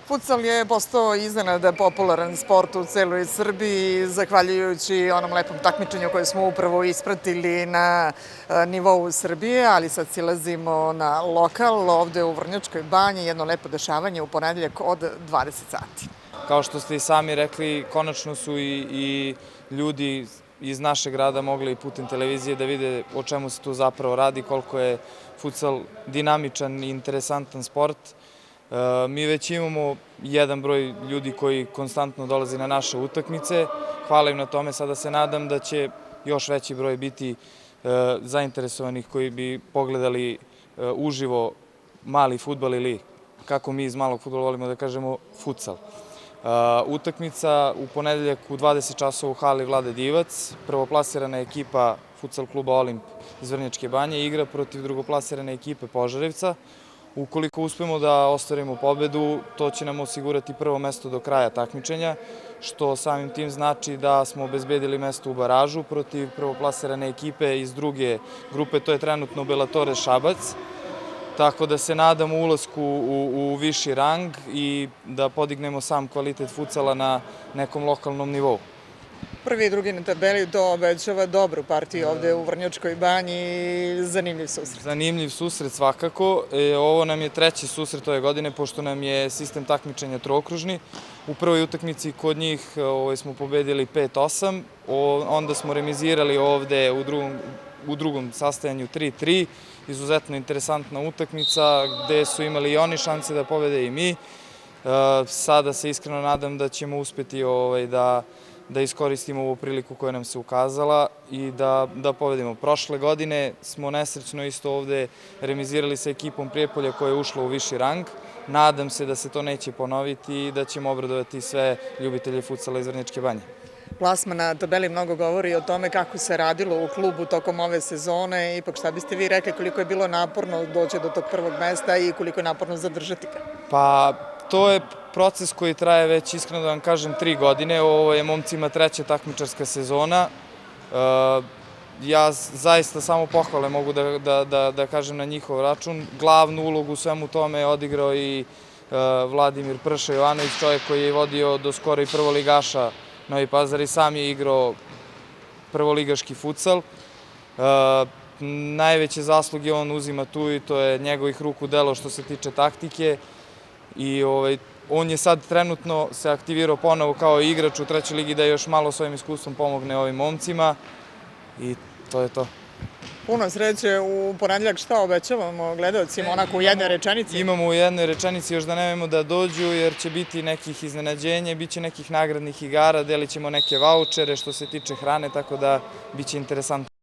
Futsal je postao iznenada popularan sport u celoj Srbiji, zahvaljujući onom lepom takmičenju koje smo upravo ispratili na nivou Srbije, ali sad silazimo na lokal ovde u Vrnjačkoj banji, jedno lepo dešavanje u ponedeljak od 20 sati. Kao što ste i sami rekli, konačno su i ljudi iz našeg grada mogli putem televizije da vide o čemu se tu zapravo radi, koliko je futsal dinamičan i interesantan sport. Mi već imamo jedan broj ljudi koji konstantno dolazi na naše utakmice. Hvala im na tome, sada se nadam da će još veći broj biti zainteresovanih koji bi pogledali uživo mali fudbal ili, kako mi iz malog fudbala volimo da kažemo, futsal. Utakmica u ponedeljak u 20 časova u hali Vlade Divac. Prvoplasirana ekipa futsal kluba Olimp iz Vrnjačke banje igra protiv drugoplasirane ekipe Požarevca. Ukoliko uspemo da ostvarimo pobedu, to će nam osigurati prvo mesto do kraja takmičenja, što samim tim znači da smo obezbedili mesto u baražu protiv prvoplasirane ekipe iz druge grupe, to je trenutno Belatores Šabac. Tako da se nadamo ulasku u viši rang i da podignemo sam kvalitet futsala na nekom lokalnom nivou. Prvi i drugi na tabeli, to obećava dobru partiju ovde u Vrnjačkoj banji i zanimljiv susret. Zanimljiv susret svakako. Ovo nam je treći susret ove godine, pošto nam je sistem takmičenja trookružni. U prvoj utakmici kod njih smo pobedili 5-8, onda smo remizirali ovde u drugom sastajanju 3-3. Izuzetno interesantna utakmica gde su imali i oni šanse da pobede i mi. Sada se iskreno nadam da ćemo uspeti da iskoristimo ovu priliku koja nam se ukazala i da pobedimo. Prošle godine smo nesrećno isto ovde remizirali sa ekipom Prijepolja koja je ušla u viši rang. Nadam se da se to neće ponoviti i da ćemo obradovati sve ljubitelje futsala iz Vrnjačke banje. Plasman na tabeli mnogo govori o tome kako se radilo u klubu tokom ove sezone. Ipak šta biste vi rekli koliko je bilo naporno doći do tog prvog mesta i koliko je naporno zadržati ga? Pa to je proces koji traje već, iskreno da vam kažem, 3 godine. Ovo je momcima treća takmičarska sezona. Ja zaista samo pohvale mogu da kažem na njihov račun. Glavnu ulogu u svemu tome je odigrao i Vladimir Prša Jovanović, čovjek koji je vodio do skoro i prvoligaša Novi Pazar i sam je igrao prvoligaški futsal. Najveće zasluge on uzima tu i to je njegovih ruku delo što se tiče taktike. I on je sad trenutno se aktivirao ponovo kao igrač u trećoj ligi da još malo svojim iskustvom pomogne ovim momcima i to je to. Puno sreće u ponedeljak. Šta obećavamo gledaocima onako u jednoj rečenici? Imamo u jednoj rečenici, još da nemojmo da dođu jer će biti nekih iznenađenja, bit će nekih nagradnih igara, delit ćemo neke vaučere što se tiče hrane, tako da bit će interesantno.